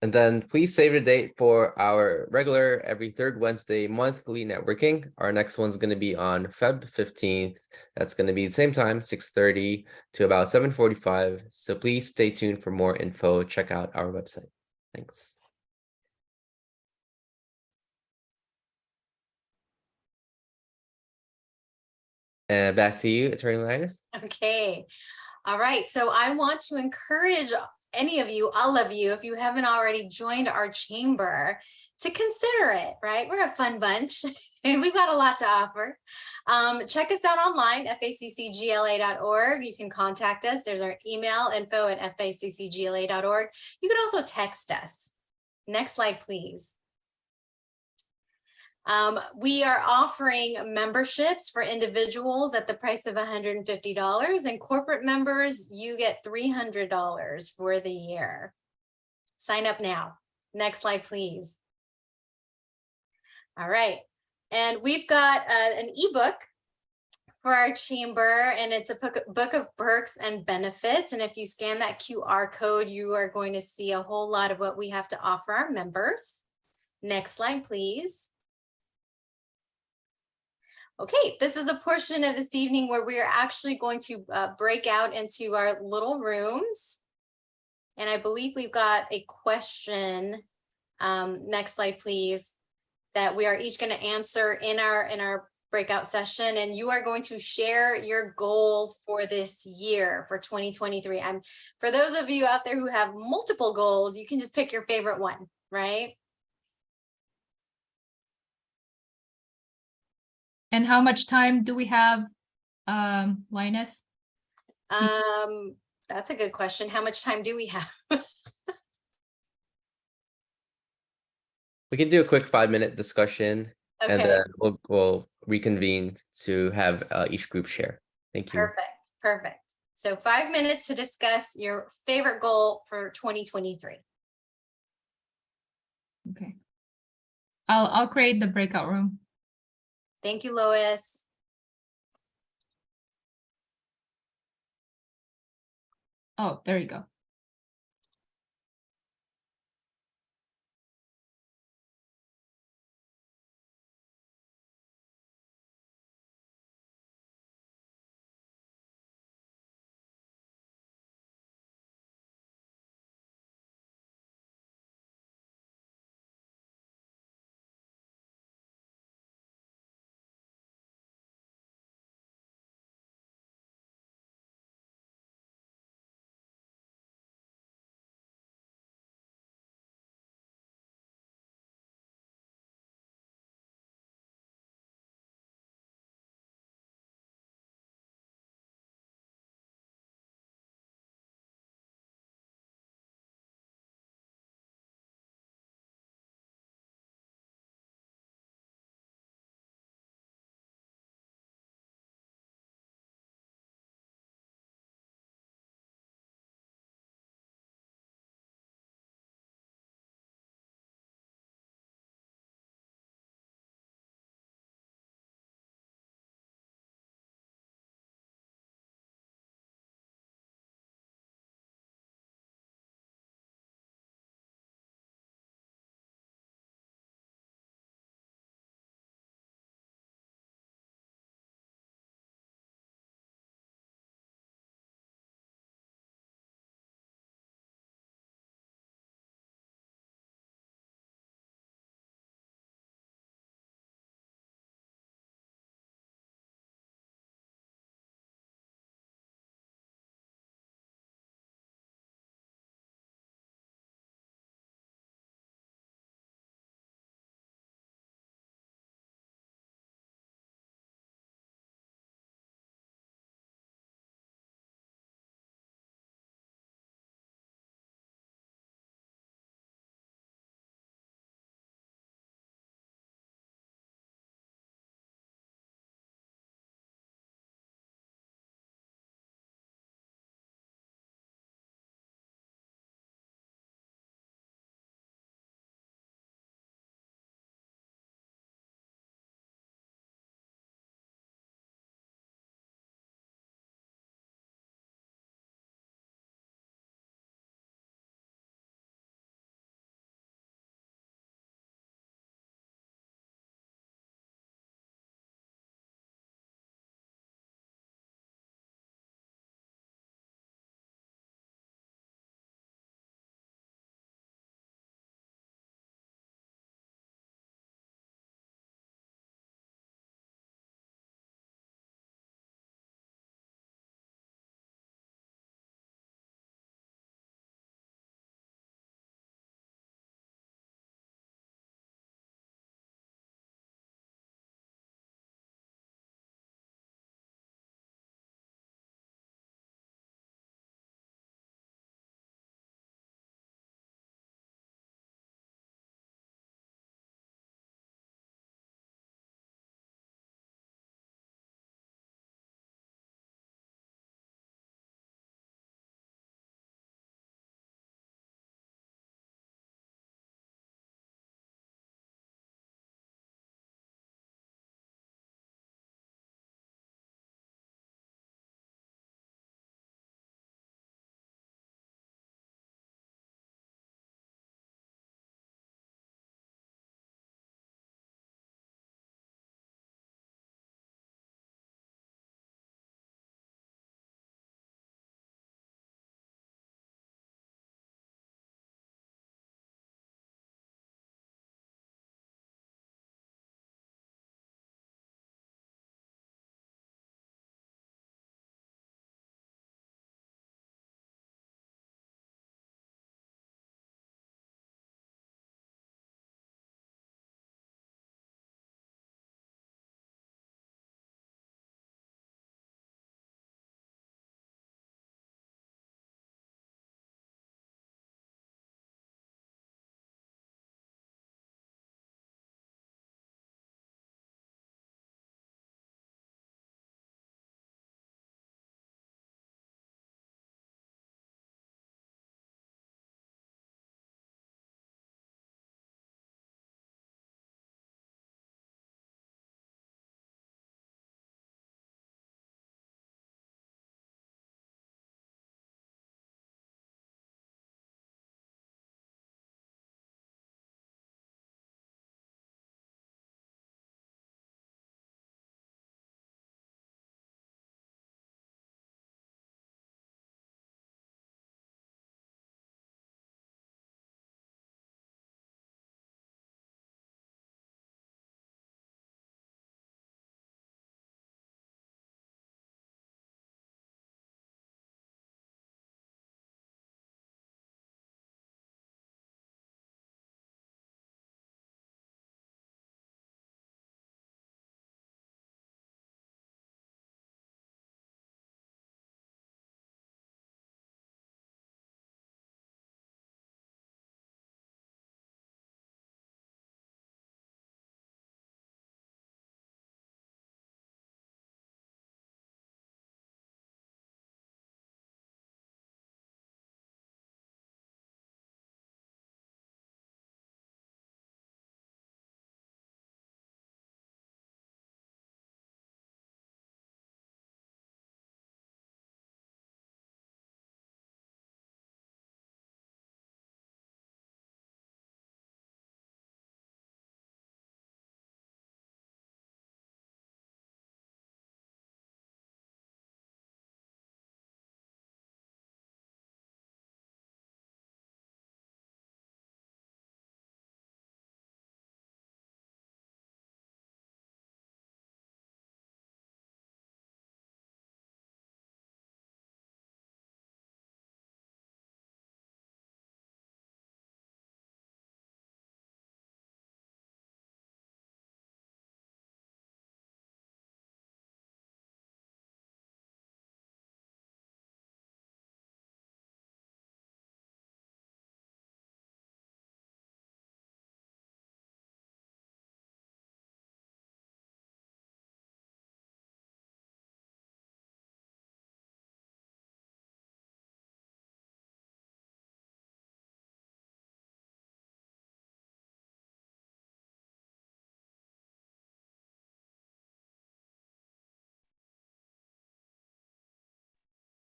And then please save the date for our regular every third Wednesday monthly networking. Our next one's going to be on Feb 15th. That's going to be the same time, 6:30 to about 7:45. So please stay tuned for more info. Check out our website. Thanks. And back to you, Attorney Linus. Okay. All right. So I want to encourage any of you, all of you, if you haven't already joined our chamber, to consider it, right? We're a fun bunch and we've got a lot to offer. Check us out online, faccgla.org. You can contact us. There's our email, info@faccgla.org. You can also text us. Next slide, please. We are offering memberships for individuals at the price of $150, and corporate members, you get $300 for the year. Sign up now. Next slide, please. All right. And we've got an ebook for our chamber, and it's a book of perks and benefits. And if you scan that QR code, you are going to see a whole lot of what we have to offer our members. Next slide, please. Okay, this is a portion of this evening where we are actually going to break out into our little rooms. And I believe we've got a question. Next slide, please, that we are each going to answer in our breakout session, and you are going to share your goal for this year for 2023. For those of you out there who have multiple goals, you can just pick your favorite one, right? And how much time do we have, Linus? That's a good question. How much time do we have? We can do a quick 5-minute discussion and Okay, then we'll reconvene to have each group share. Thank you. perfect, perfect. So 5 minutes to discuss your favorite goal for 2023. Okay. I'll create the breakout room. Thank you, Lois. Oh, there you go.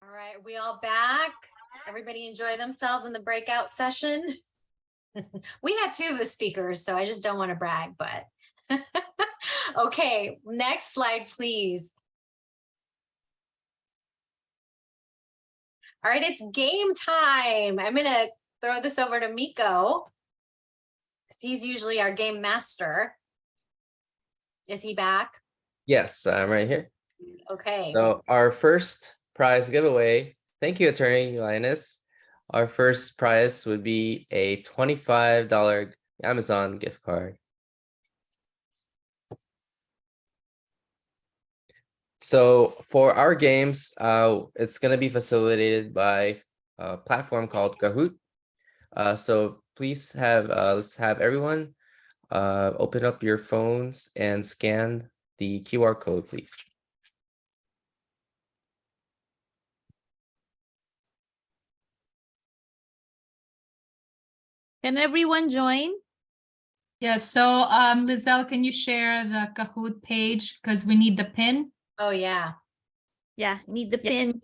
All right, we all back? Everybody enjoy themselves in the breakout session? We had 2 of the speakers, so I just don't want to brag, but. Okay, next slide, please. All right, it's game time. I'm gonna throw this over to Miko, because he's usually our game master. Is he back? Yes, I'm right here. Okay. So our first prize giveaway, thank you, Attorney Linus. Our first prize would be a $25 Amazon gift card. So for our games, it's going to be facilitated by a platform called Kahoot. So please have let's have everyone open up your phones and scan the QR code, please. Can everyone join? Yeah, so Lizelle, can you share the Kahoot page? Because we need the pin. Oh, yeah. Yeah, need the pin.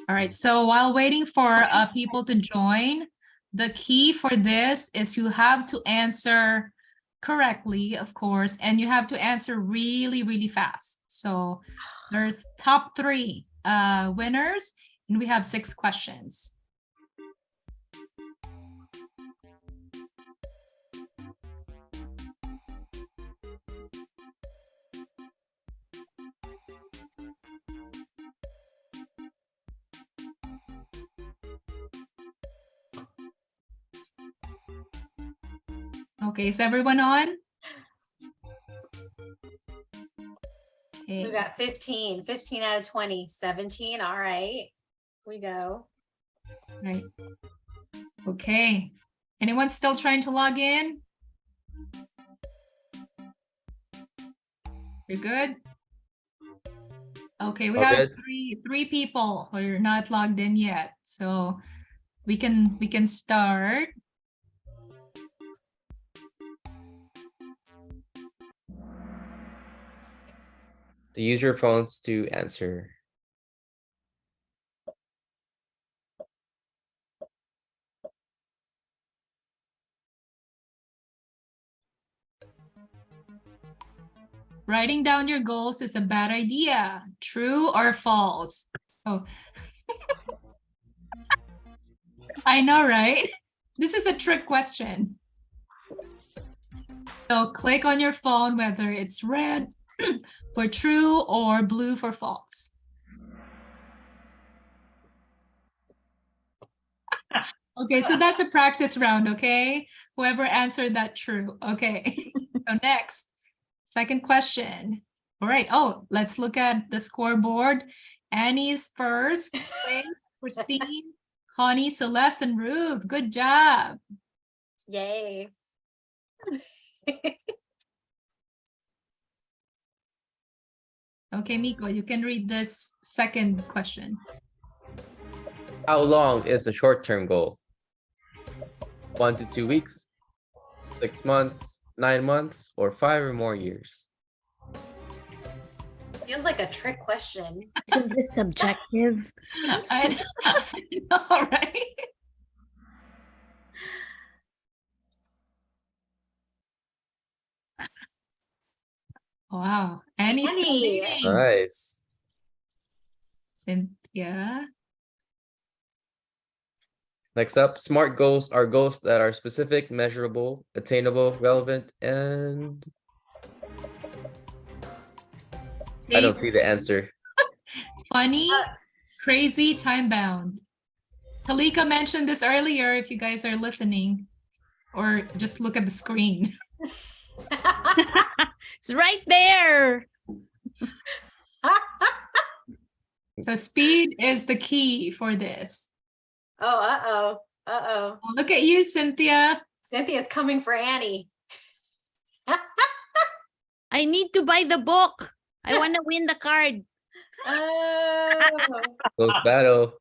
All right, so while waiting for people to join, the key for this is you have to answer correctly, of course, and you have to answer really, really fast. So there's top 3 winners, and we have 6 questions. Okay, is everyone on? We Okay. got 15 out of 20, 17. All right, we go. Right. Okay. Anyone still trying to log in? You're good? Okay, we All have good? three people who are not logged in yet. So we can start. To use your phones to answer. Writing down your goals is a bad idea. True or false? Oh, I know, right? This is a trick question. So click on your phone, whether it's red for true or blue for false. Okay, so that's a practice round, okay? Whoever answered that true, okay. So next, second question. All right, oh, let's look at the scoreboard. Annie's first, Christine, Connie, Celeste, and Ruth. Good job. Yay. Okay, Miko, you can read this second question. How long is the short-term goal? 1 to 2 weeks, 6 months, 9 months, or 5 or more years? Feels like a trick question. Isn't this subjective? I know, right? Wow, Annie's still Annie. leading. Nice. Cynthia. Next up, SMART goals are goals that are specific, measurable, attainable, relevant, and I don't see the answer. Funny, crazy, time bound. Talika mentioned this earlier if you guys are listening, or just look at the screen. It's right there. So speed is the key for this. Oh, uh-oh. Oh, look at you, Cynthia. Cynthia's coming for Annie. I need to buy the book. I want to win the card. Oh. Close battle.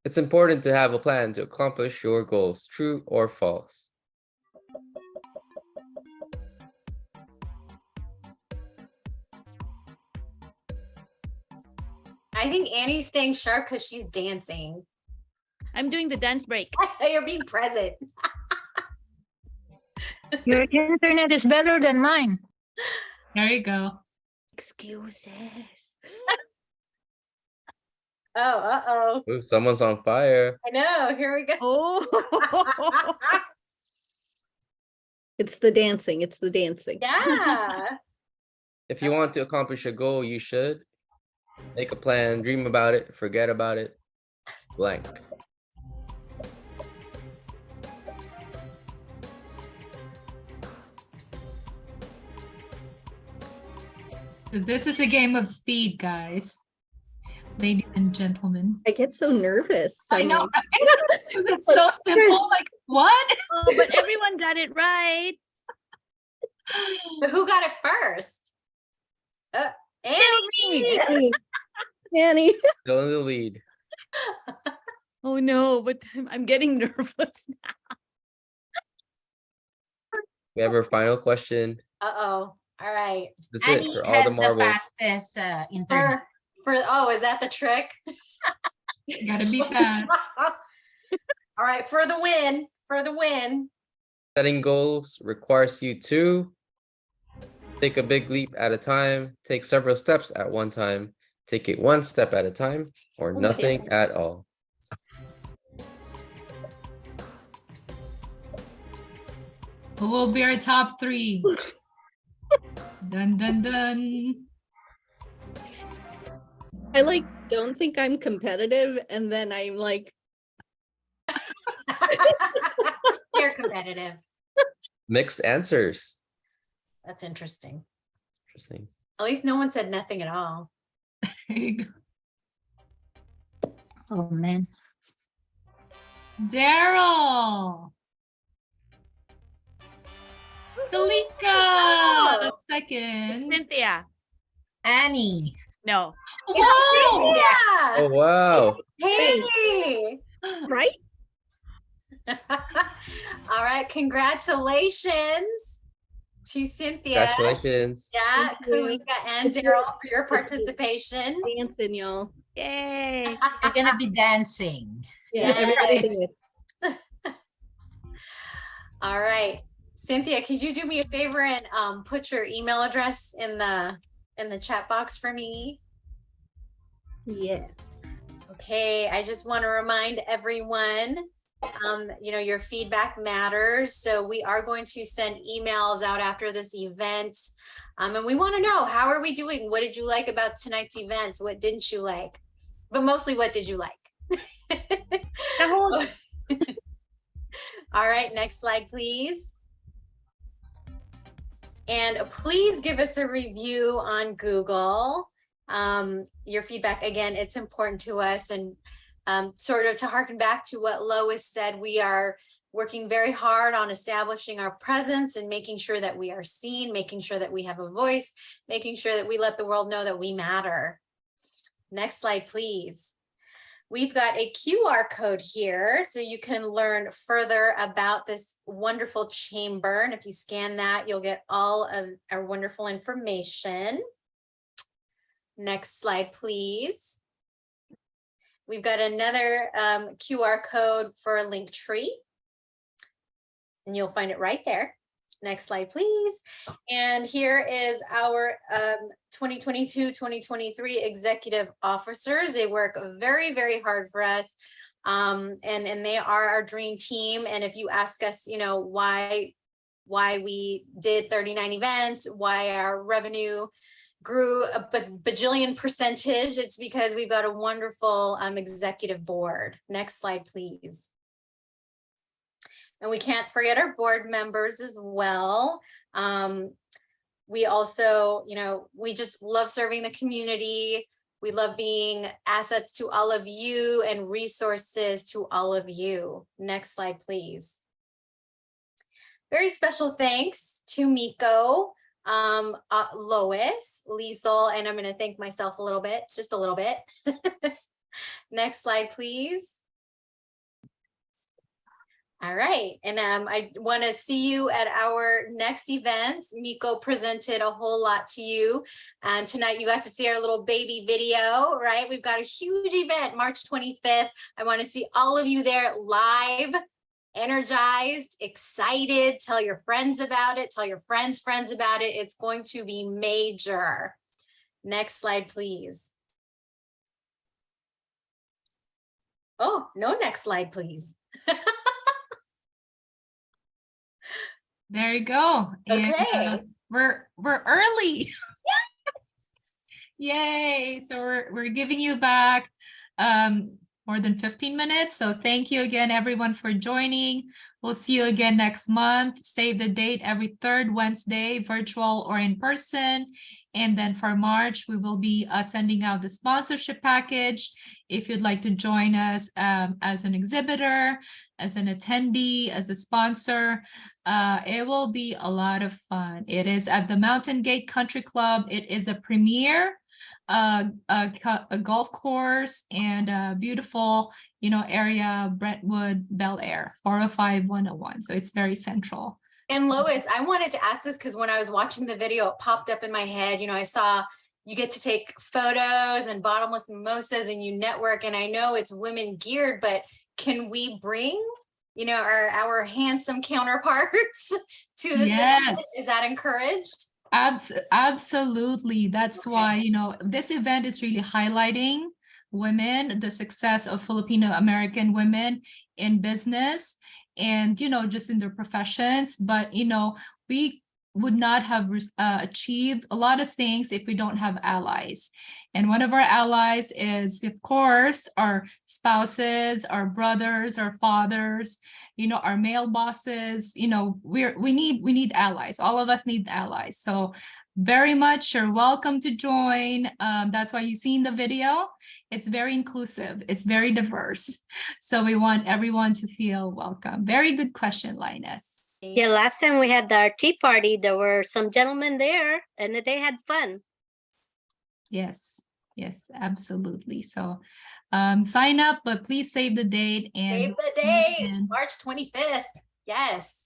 It's important to have a plan to accomplish your goals, true or false. I think Annie's staying sharp because she's dancing. I'm doing the dance break. You're being present. Your internet is better than mine. There you go. Excuses. Oh, uh-oh. Ooh, someone's on fire. I know. Here we go. Oh. It's the dancing. It's the dancing. Yeah. If you want to accomplish a goal, you should make a plan, dream about it, forget about it, blank. This is a game of speed, guys. Ladies and gentlemen. I get so nervous. I I'm know. like, Because it's so simple. Like, what? Oh, but everyone got it right. But who got it first? Annie. Annie. Annie. Still in the lead. Oh no, but I'm getting nervous now. We have our final question. Uh-oh. All right. That's it for all the marbles. fastest internet. Oh, is that the trick? Gotta be fast. All right, for the win. For the win. Setting goals requires you to take a big leap at a time, take several steps at one time, take it one step at a time, or nothing at all. Who will be our top three? Dun dun dun. I like don't think I'm competitive, and then I'm like, You're competitive. Mixed answers. That's interesting. Interesting. At least no one said nothing at all. There you go. Oh man. Daryl. Kalika. Second. Cynthia. Annie. No. Whoa. Yeah. Oh, wow. Hey. right? All right. Congratulations to Cynthia. Congratulations. Yeah, Thank you. Kalika and Daryl for your participation. Dancing, y'all. Yay. You're gonna be dancing. Yeah, Yes. everybody dance. All right. Cynthia, could you do me a favor and put your email address in the chat box for me? Yes. Okay, I just want to remind everyone, your feedback matters. So we are going to send emails out after this event. And we want to know, how are we doing? What did you like about tonight's events? What didn't you like? But mostly, what did you like? The whole All right, next slide, please. And please give us a review on Google. Your feedback, again, it's important to us. And sort of to harken back to what Lois said, we are working very hard on establishing our presence and making sure that we are seen, making sure that we have a voice, making sure that we let the world know that we matter. Next slide, please. We've got a QR code here so you can learn further about this wonderful chamber. And if you scan that, you'll get all of our wonderful information. Next slide, please. We've got another QR code for Linktree, and you'll find it right there. Next slide, please. And here is our 2022-2023 executive officers. They work very, very hard for us. And they are our dream team. And if you ask us, why we did 39 events, why our revenue grew a bajillion percentage, it's because we've got a wonderful executive board. Next slide, please. And we can't forget our board members as well. We also, we just love serving the community. We love being assets to all of you and resources to all of you. Next slide, please. Very special thanks to Miko, Lois, Liesel, and I'm going to thank myself a little bit, just a little bit. Next slide, please. All right, and I want to see you at our next events. Miko presented a whole lot to you, and tonight you got to see our little baby video, right? We've got a huge event, March 25th. I want to see all of you there live, energized, excited. Tell your friends about it. Tell your friends' friends about it. It's going to be major. Next slide, please. Oh, no next slide, please. There you go. And, Okay. we're early. Yay. So we're giving you back more than 15 minutes. So thank you again, everyone, for joining. We'll see you again next month. Save the date every third Wednesday, virtual or in person. And then for March, we will be sending out the sponsorship package. If you'd like to join us as an exhibitor, as an attendee, as a sponsor, it will be a lot of fun. It is at the Mountain Gate Country Club. It is a premier a golf course and a beautiful, area, Brentwood, Bel Air, 405-101. So it's very central. And Lois, I wanted to ask this because when I was watching the video, it popped up in my head. I saw you get to take photos and bottomless mimosas and you network. And I know it's women geared, but can we bring, our handsome counterparts to this event? Is that encouraged? Absolutely. That's why, this event is really highlighting women, the success of Filipino American women in business and, just in their professions. But, we would not have achieved a lot of things if we don't have allies. And one of our allies is, of course, our spouses, our brothers, our fathers, our male bosses. We need allies. All of us need allies. So very much you're welcome to join. That's why you see in the video, it's very inclusive. It's very diverse. So we want everyone to feel welcome. Very good question, Linus. Yeah, last time we had our tea party, there were some gentlemen there and they had fun. Yes, absolutely. So sign up, but please save the date. And save the date, March 25th. Yes.